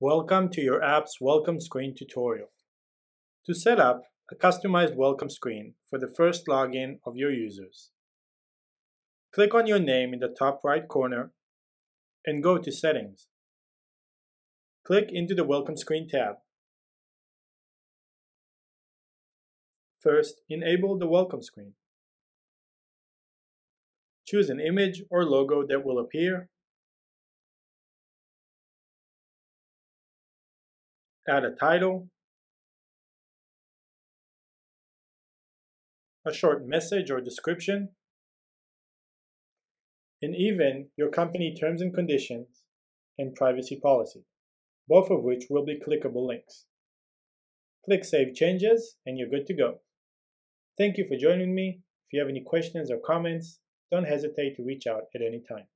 Welcome to your app's welcome screen tutorial. To set up a customized welcome screen for the first login of your users, click on your name in the top right corner and go to Settings. Click into the Welcome Screen tab. First, enable the welcome screen. Choose an image or logo that will appear. Add a title, a short message or description, and even your company terms and conditions and privacy policy, both of which will be clickable links. Click Save Changes and you're good to go. Thank you for joining me. If you have any questions or comments, don't hesitate to reach out at any time.